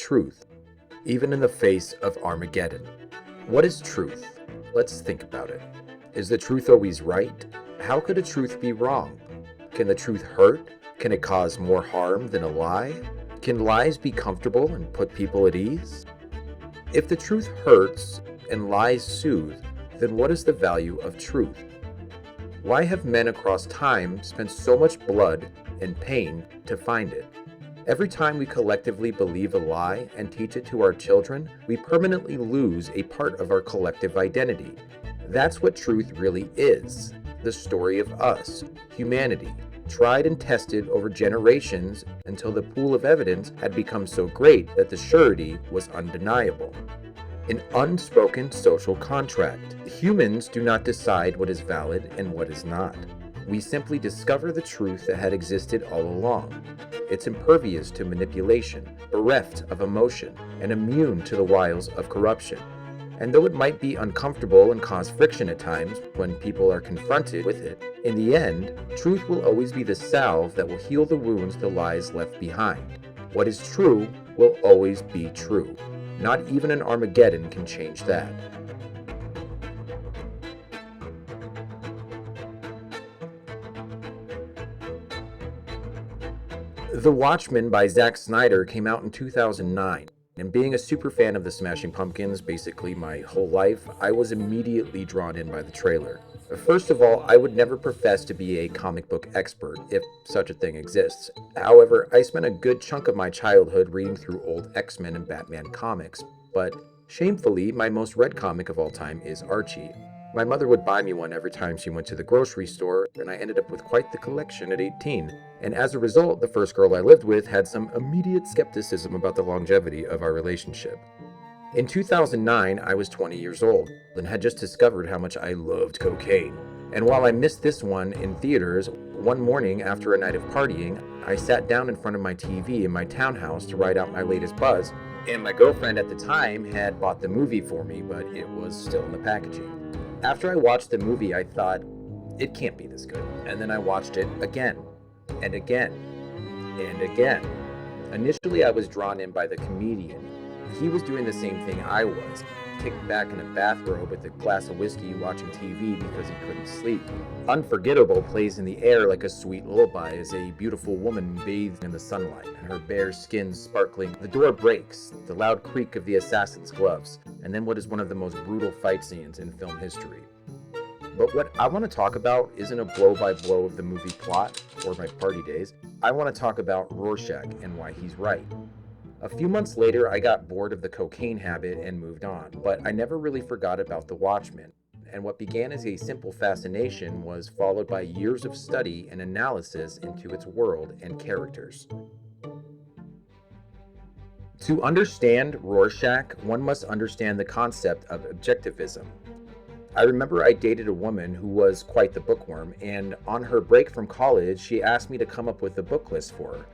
truth, even in the face of Armageddon? What is truth? Let's think about it. Is the truth always right? How could a truth be wrong? Can the truth hurt? Can it cause more harm than a lie? Can lies be comfortable and put people at ease? If the truth hurts and lies soothe, then what is the value of truth? Why have men across time spent so much blood and pain to find it? Every time we collectively believe a lie and teach it to our children, we permanently lose a part of our collective identity. That's what truth really is. The story of us, humanity, tried and tested over generations until the pool of evidence had become so great that the surety was undeniable. An unspoken social contract. Humans do not decide what is valid and what is not. We simply discover the truth that had existed all along. It's impervious to manipulation, bereft of emotion, and immune to the wiles of corruption. And though it might be uncomfortable and cause friction at times when people are confronted with it, in the end, truth will always be the salve that will heal the wounds the lies left behind. What is true will always be true. Not even an Armageddon can change that. The Watchmen by Zack Snyder came out in 2009, and being a super fan of the Smashing Pumpkins basically my whole life, I was immediately drawn in by the trailer. First of all, I would never profess to be a comic book expert, if such a thing exists. However, I spent a good chunk of my childhood reading through old X-Men and Batman comics, but shamefully, my most read comic of all time is Archie. My mother would buy me one every time she went to the grocery store, and I ended up with quite the collection at 18. And as a result, the first girl I lived with had some immediate skepticism about the longevity of our relationship. In 2009, I was 20 years old and had just discovered how much I loved cocaine. And while I missed this one in theaters, one morning after a night of partying, I sat down in front of my TV in my townhouse to write out my latest buzz, and my girlfriend at the time had bought the movie for me, but it was still in the packaging. After I watched the movie, I thought, it can't be this good. And then I watched it again, and again, and again. Initially, I was drawn in by the comedian. He was doing the same thing I was, kicked back in a bathrobe with a glass of whiskey watching TV because he couldn't sleep. Unforgettable plays in the air like a sweet lullaby as a beautiful woman bathed in the sunlight, and her bare skin sparkling. The door breaks, the loud creak of the assassin's gloves, and then what is one of the most brutal fight scenes in film history. But what I want to talk about isn't a blow-by-blow of the movie plot or my party days. I want to talk about Rorschach and why he's right. A few months later, I got bored of the cocaine habit and moved on, but I never really forgot about the Watchmen. And what began as a simple fascination was followed by years of study and analysis into its world and characters. To understand Rorschach, one must understand the concept of objectivism. I remember I dated a woman who was quite the bookworm, and on her break from college, she asked me to come up with a book list for her.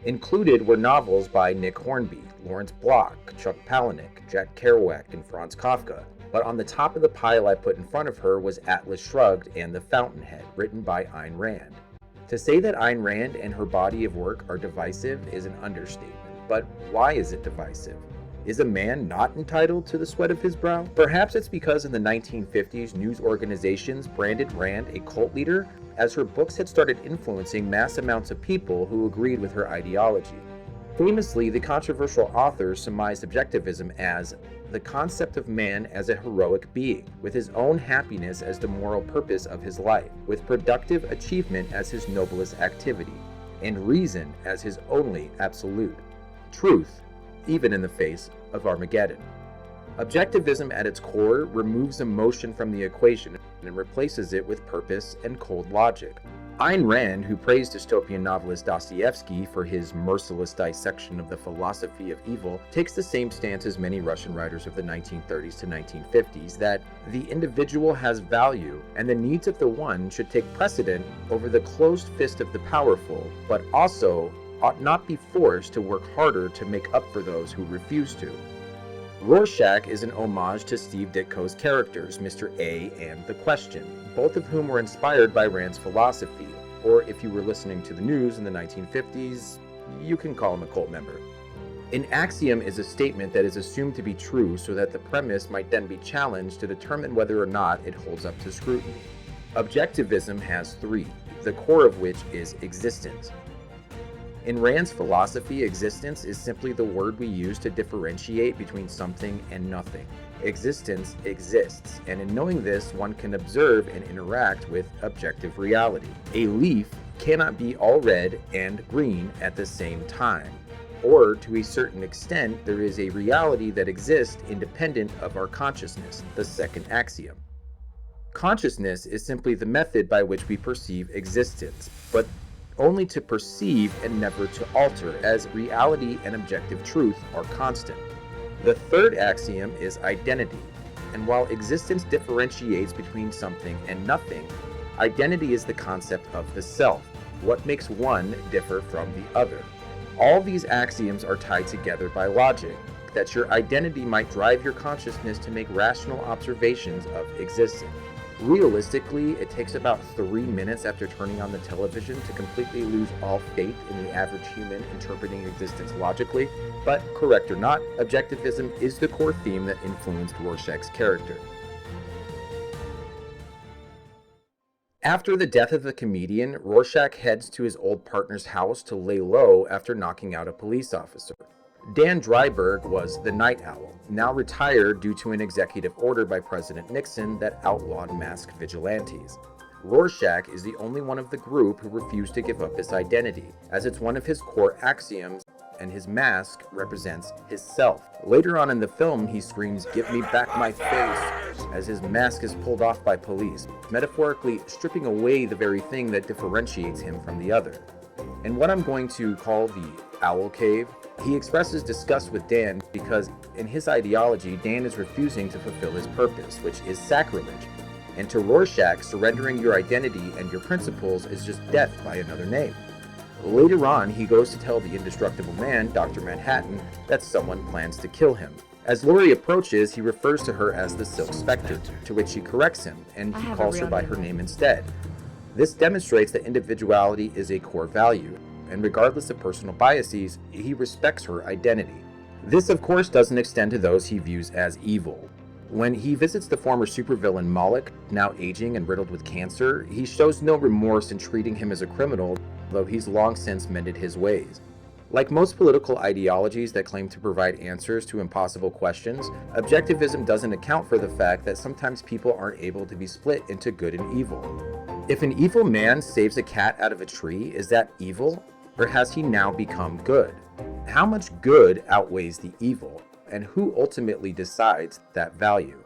Included were novels by Nick Hornby, Lawrence Block, Chuck Palahniuk, Jack Kerouac, and Franz Kafka. But on the top of the pile I put in front of her was Atlas Shrugged and The Fountainhead, written by Ayn Rand. To say that Ayn Rand and her body of work are divisive is an understatement. But why is it divisive? Is a man not entitled to the sweat of his brow? Perhaps it's because in the 1950s, news organizations branded Rand a cult leader, as her books had started influencing mass amounts of people who agreed with her ideology. Famously, the controversial author surmised objectivism as the concept of man as a heroic being, with his own happiness as the moral purpose of his life, with productive achievement as his noblest activity, and reason as his only absolute. Truth, even in the face of Armageddon. Objectivism at its core removes emotion from the equation and replaces it with purpose and cold logic. Ayn Rand, who praised dystopian novelist Dostoevsky for his merciless dissection of the philosophy of evil, takes the same stance as many Russian writers of the 1930s to 1950s, that the individual has value and the needs of the one should take precedent over the closed fist of the powerful, but also ought not be forced to work harder to make up for those who refuse to. Rorschach is an homage to Steve Ditko's characters, Mr. A and The Question, both of whom were inspired by Rand's philosophy, or if you were listening to the news in the 1950s, you can call him a cult member. An axiom is a statement that is assumed to be true so that the premise might then be challenged to determine whether or not it holds up to scrutiny. Objectivism has three, the core of which is existence. In Rand's philosophy, existence is simply the word we use to differentiate between something and nothing. Existence exists, and in knowing this, one can observe and interact with objective reality. A leaf cannot be all red and green at the same time. Or, to a certain extent, there is a reality that exists independent of our consciousness, the second axiom. Consciousness is simply the method by which we perceive existence, but only to perceive and never to alter, as reality and objective truth are constant. The third axiom is identity, and while existence differentiates between something and nothing, identity is the concept of the self, what makes one differ from the other. All these axioms are tied together by logic, that your identity might drive your consciousness to make rational observations of existence. Realistically, it takes about 3 minutes after turning on the television to completely lose all faith in the average human interpreting existence logically, but correct or not, objectivism is the core theme that influenced Rorschach's character. After the death of the comedian, Rorschach heads to his old partner's house to lay low after knocking out a police officer. Dan Dryberg was the Night Owl, now retired due to an executive order by President Nixon that outlawed masked vigilantes. Rorschach is the only one of the group who refused to give up his identity, as it's one of his core axioms, and his mask represents his self. Later on in the film, he screams, "Give me back my face," as his mask is pulled off by police, metaphorically stripping away the very thing that differentiates him from the other. In what I'm going to call the Owl Cave, he expresses disgust with Dan because, in his ideology, Dan is refusing to fulfill his purpose, which is sacrilege. And to Rorschach, surrendering your identity and your principles is just death by another name. Later on, he goes to tell the indestructible man, Dr. Manhattan, that someone plans to kill him. As Laurie approaches, he refers to her as the Silk Spectre, to which she corrects him, and he calls her by her name instead. This demonstrates that individuality is a core value, and regardless of personal biases, he respects her identity. This, of course, doesn't extend to those he views as evil. When he visits the former supervillain Moloch, now aging and riddled with cancer, he shows no remorse in treating him as a criminal, though he's long since mended his ways. Like most political ideologies that claim to provide answers to impossible questions, objectivism doesn't account for the fact that sometimes people aren't able to be split into good and evil. If an evil man saves a cat out of a tree, is that evil? Or has he now become good? How much good outweighs the evil, and who ultimately decides that value?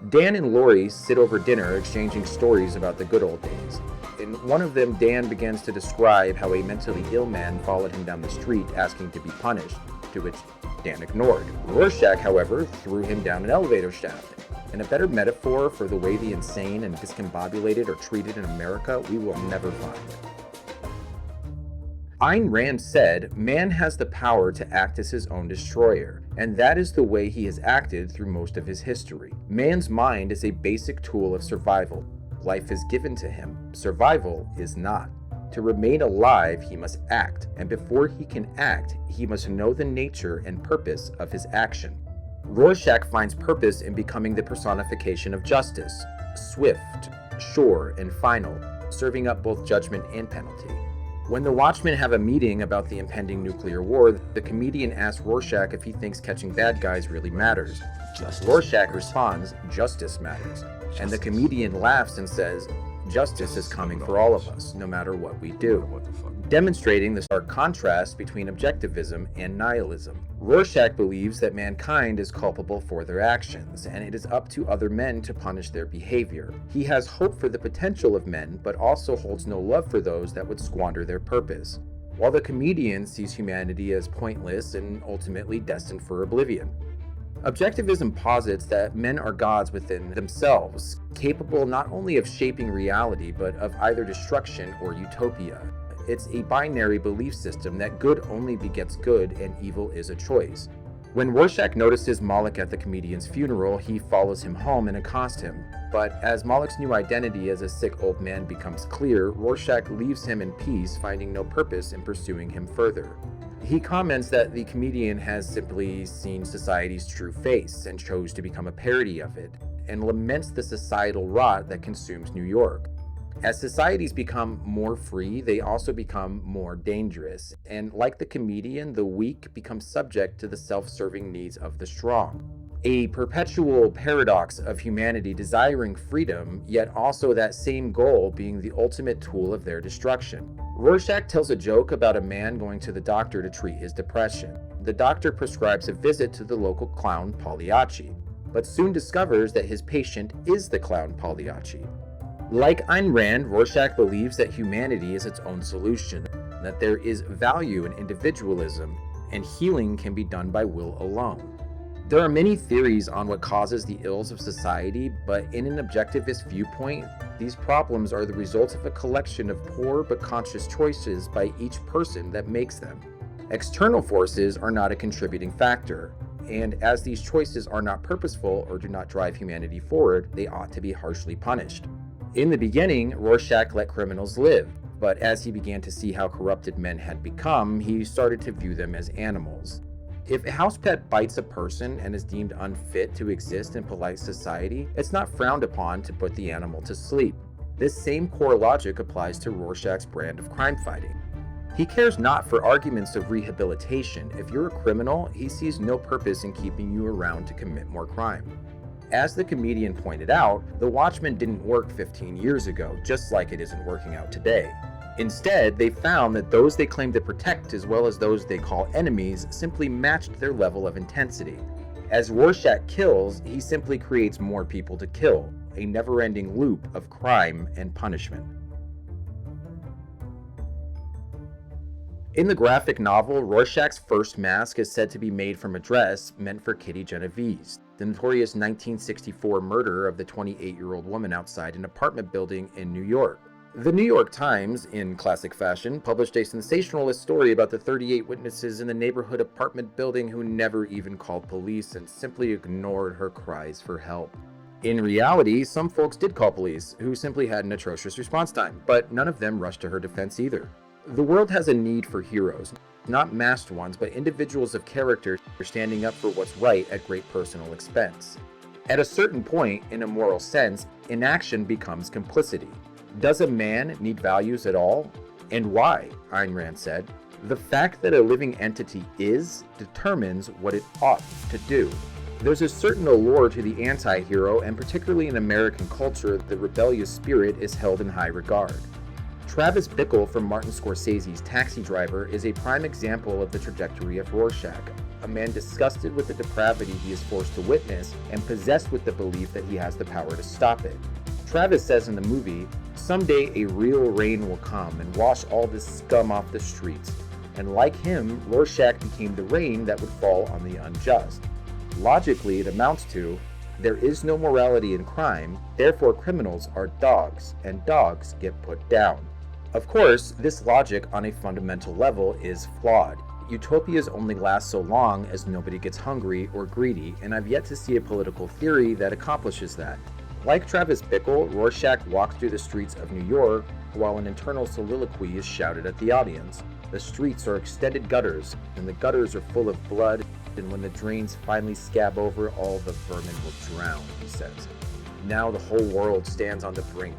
Dan and Laurie sit over dinner exchanging stories about the good old days. In one of them, Dan begins to describe how a mentally ill man followed him down the street asking to be punished, to which Dan ignored. Rorschach, however, threw him down an elevator shaft. And a better metaphor for the way the insane and discombobulated are treated in America we will never find. Ayn Rand said, "Man has the power to act as his own destroyer, and that is the way he has acted through most of his history. Man's mind is a basic tool of survival. Life is given to him. Survival is not. To remain alive, he must act, and before he can act, he must know the nature and purpose of his action." Rorschach finds purpose in becoming the personification of justice, swift, sure, and final, serving up both judgment and penalty. When the Watchmen have a meeting about the impending nuclear war, the comedian asks Rorschach if he thinks catching bad guys really matters. Rorschach responds, "Justice matters." And the comedian laughs and says, "Justice is coming for all of us, no matter what we do," demonstrating the stark contrast between objectivism and nihilism. Rorschach believes that mankind is culpable for their actions, and it is up to other men to punish their behavior. He has hope for the potential of men, but also holds no love for those that would squander their purpose, while the comedian sees humanity as pointless and ultimately destined for oblivion. Objectivism posits that men are gods within themselves, capable not only of shaping reality, but of either destruction or utopia. It's a binary belief system that good only begets good and evil is a choice. When Rorschach notices Moloch at the comedian's funeral, he follows him home and accosts him. But as Moloch's new identity as a sick old man becomes clear, Rorschach leaves him in peace, finding no purpose in pursuing him further. He comments that the comedian has simply seen society's true face and chose to become a parody of it, and laments the societal rot that consumes New York. As societies become more free, they also become more dangerous, and like the comedian, the weak become subject to the self-serving needs of the strong. A perpetual paradox of humanity desiring freedom, yet also that same goal being the ultimate tool of their destruction. Rorschach tells a joke about a man going to the doctor to treat his depression. The doctor prescribes a visit to the local clown Pagliacci, but soon discovers that his patient is the clown Pagliacci. Like Ayn Rand, Rorschach believes that humanity is its own solution, that there is value in individualism, and healing can be done by will alone. There are many theories on what causes the ills of society, but in an objectivist viewpoint, these problems are the result of a collection of poor but conscious choices by each person that makes them. External forces are not a contributing factor, and as these choices are not purposeful or do not drive humanity forward, they ought to be harshly punished. In the beginning, Rorschach let criminals live, but as he began to see how corrupted men had become, he started to view them as animals. If a house pet bites a person and is deemed unfit to exist in polite society, it's not frowned upon to put the animal to sleep. This same core logic applies to Rorschach's brand of crime fighting. He cares not for arguments of rehabilitation. If you're a criminal, he sees no purpose in keeping you around to commit more crime. As the comedian pointed out, the Watchmen didn't work 15 years ago, just like it isn't working out today. Instead, they found that those they claimed to protect as well as those they call enemies simply matched their level of intensity. As Rorschach kills, he simply creates more people to kill, a never-ending loop of crime and punishment. In the graphic novel, Rorschach's first mask is said to be made from a dress meant for Kitty Genovese, the notorious 1964 murder of the 28-year-old woman outside an apartment building in New York. The New York Times, in classic fashion, published a sensationalist story about the 38 witnesses in the neighborhood apartment building who never even called police and simply ignored her cries for help. In reality, some folks did call police, who simply had an atrocious response time, but none of them rushed to her defense either. The world has a need for heroes, not masked ones, but individuals of character standing up for what's right at great personal expense. At a certain point, in a moral sense, inaction becomes complicity. Does a man need values at all? And why? Ayn Rand said. The fact that a living entity is determines what it ought to do. There's a certain allure to the anti-hero, and particularly in American culture, the rebellious spirit is held in high regard. Travis Bickle from Martin Scorsese's Taxi Driver is a prime example of the trajectory of Rorschach, a man disgusted with the depravity he is forced to witness and possessed with the belief that he has the power to stop it. Travis says in the movie, "Someday a real rain will come and wash all this scum off the streets." And like him, Rorschach became the rain that would fall on the unjust. Logically, it amounts to, there is no morality in crime, therefore criminals are dogs, and dogs get put down. Of course, this logic on a fundamental level is flawed. Utopias only last so long as nobody gets hungry or greedy, and I've yet to see a political theory that accomplishes that. Like Travis Bickle, Rorschach walks through the streets of New York while an internal soliloquy is shouted at the audience. The streets are extended gutters, and the gutters are full of blood, and when the drains finally scab over, all the vermin will drown, he says. Now the whole world stands on the brink,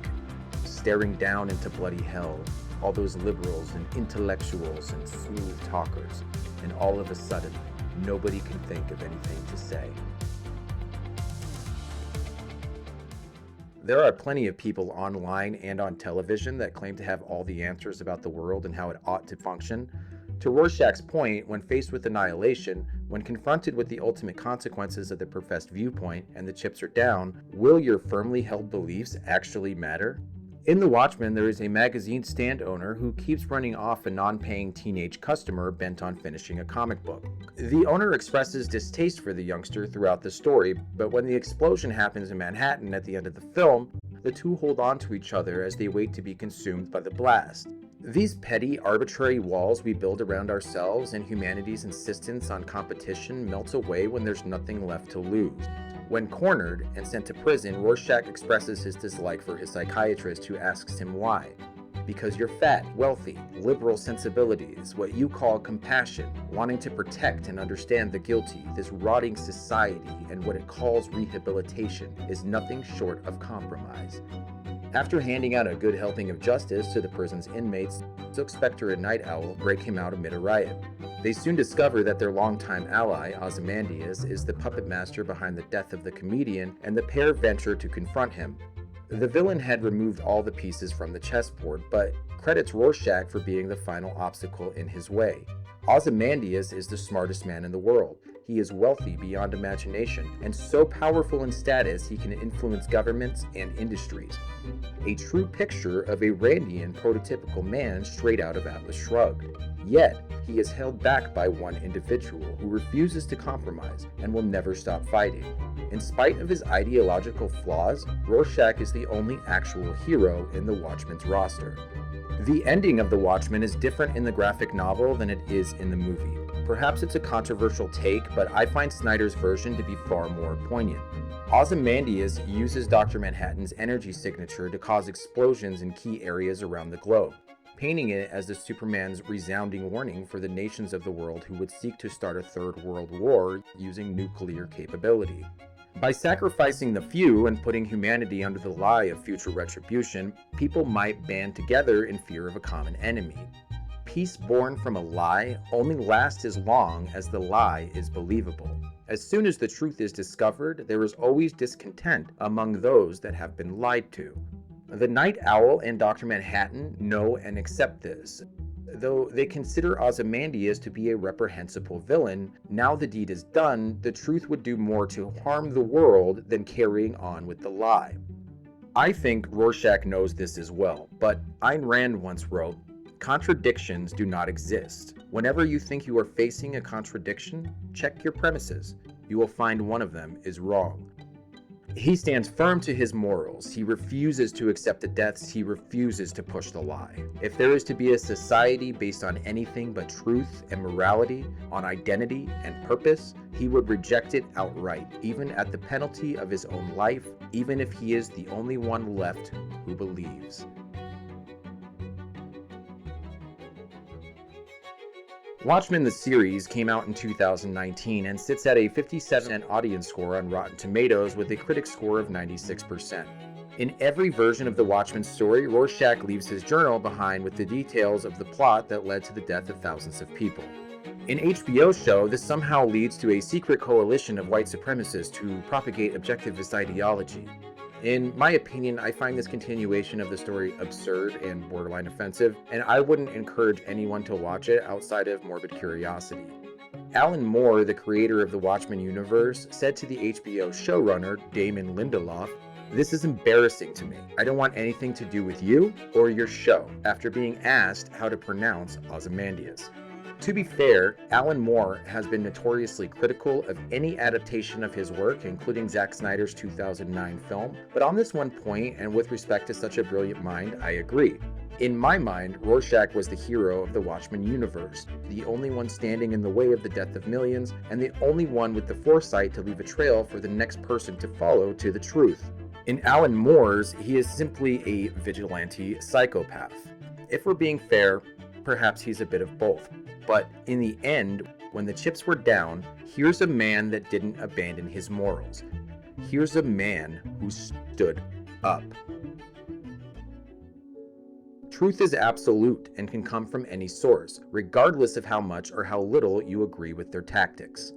staring down into bloody hell, all those liberals and intellectuals and smooth talkers, and all of a sudden, nobody can think of anything to say. There are plenty of people online and on television that claim to have all the answers about the world and how it ought to function. To Rorschach's point, when faced with annihilation, when confronted with the ultimate consequences of the professed viewpoint and the chips are down, will your firmly held beliefs actually matter? In The Watchmen, there is a magazine stand owner who keeps running off a non-paying teenage customer bent on finishing a comic book. The owner expresses distaste for the youngster throughout the story, but when the explosion happens in Manhattan at the end of the film, the two hold on to each other as they wait to be consumed by the blast. These petty, arbitrary walls we build around ourselves and humanity's insistence on competition melts away when there's nothing left to lose. When cornered and sent to prison, Rorschach expresses his dislike for his psychiatrist who asks him why. because you're fat, wealthy, liberal sensibilities, what you call compassion, wanting to protect and understand the guilty, this rotting society, and what it calls rehabilitation is nothing short of compromise. After handing out a good helping of justice to the prison's inmates, Silk Spectre and Night Owl break him out amid a riot. They soon discover that their longtime ally, Ozymandias, is the puppet master behind the death of the comedian, and the pair venture to confront him. The villain had removed all the pieces from the chessboard, but credits Rorschach for being the final obstacle in his way. Ozymandias is the smartest man in the world. He is wealthy beyond imagination, and so powerful in status he can influence governments and industries. A true picture of a Randian prototypical man straight out of Atlas Shrugged. Yet, he is held back by one individual who refuses to compromise and will never stop fighting. In spite of his ideological flaws, Rorschach is the only actual hero in the Watchmen's roster. The ending of The Watchmen is different in the graphic novel than it is in the movie. Perhaps it's a controversial take, but I find Snyder's version to be far more poignant. Ozymandias uses Dr. Manhattan's energy signature to cause explosions in key areas around the globe, painting it as the Superman's resounding warning for the nations of the world who would seek to start a third world war using nuclear capability. By sacrificing the few and putting humanity under the lie of future retribution, people might band together in fear of a common enemy. Peace born from a lie only lasts as long as the lie is believable. As soon as the truth is discovered, there is always discontent among those that have been lied to. The Night Owl and Dr. Manhattan know and accept this. Though they consider Ozymandias to be a reprehensible villain, now the deed is done, the truth would do more to harm the world than carrying on with the lie. I think Rorschach knows this as well, but Ayn Rand once wrote, "Contradictions do not exist. Whenever you think you are facing a contradiction, check your premises. You will find one of them is wrong." He stands firm to his morals. He refuses to accept the deaths. He refuses to push the lie. If there is to be a society based on anything but truth and morality, on identity and purpose, he would reject it outright, even at the penalty of his own life, even if he is the only one left who believes. Watchmen the series came out in 2019 and sits at a 57% audience score on Rotten Tomatoes with a critic score of 96%. In every version of the Watchmen story, Rorschach leaves his journal behind with the details of the plot that led to the death of thousands of people. In HBO's show, this somehow leads to a secret coalition of white supremacists to propagate objectivist ideology. In my opinion, I find this continuation of the story absurd and borderline offensive, and I wouldn't encourage anyone to watch it outside of morbid curiosity. Alan Moore, the creator of the Watchmen universe, said to the HBO showrunner, Damon Lindelof, "This is embarrassing to me. I don't want anything to do with you or your show," after being asked how to pronounce Ozymandias. To be fair, Alan Moore has been notoriously critical of any adaptation of his work, including Zack Snyder's 2009 film, but on this one point, and with respect to such a brilliant mind, I agree. In my mind, Rorschach was the hero of the Watchmen universe, the only one standing in the way of the death of millions, and the only one with the foresight to leave a trail for the next person to follow to the truth. In Alan Moore's, he is simply a vigilante psychopath. If we're being fair, perhaps he's a bit of both. But in the end, when the chips were down, here's a man that didn't abandon his morals. Here's a man who stood up. Truth is absolute and can come from any source, regardless of how much or how little you agree with their tactics.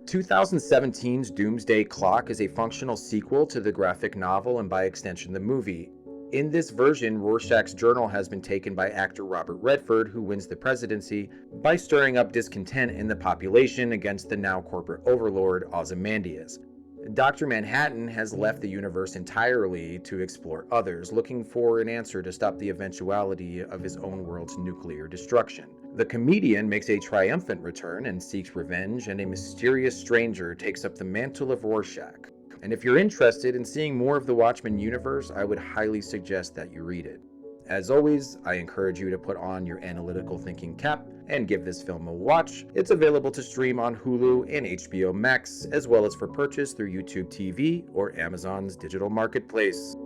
2017's Doomsday Clock is a functional sequel to the graphic novel and by extension the movie. In this version, Rorschach's journal has been taken by actor Robert Redford, who wins the presidency by stirring up discontent in the population against the now corporate overlord Ozymandias. Dr. Manhattan has left the universe entirely to explore others, looking for an answer to stop the eventuality of his own world's nuclear destruction. The comedian makes a triumphant return and seeks revenge, and a mysterious stranger takes up the mantle of Rorschach. And if you're interested in seeing more of the Watchmen universe, I would highly suggest that you read it. As always, I encourage you to put on your analytical thinking cap and give this film a watch. It's available to stream on Hulu and HBO Max, as well as for purchase through YouTube TV or Amazon's digital marketplace.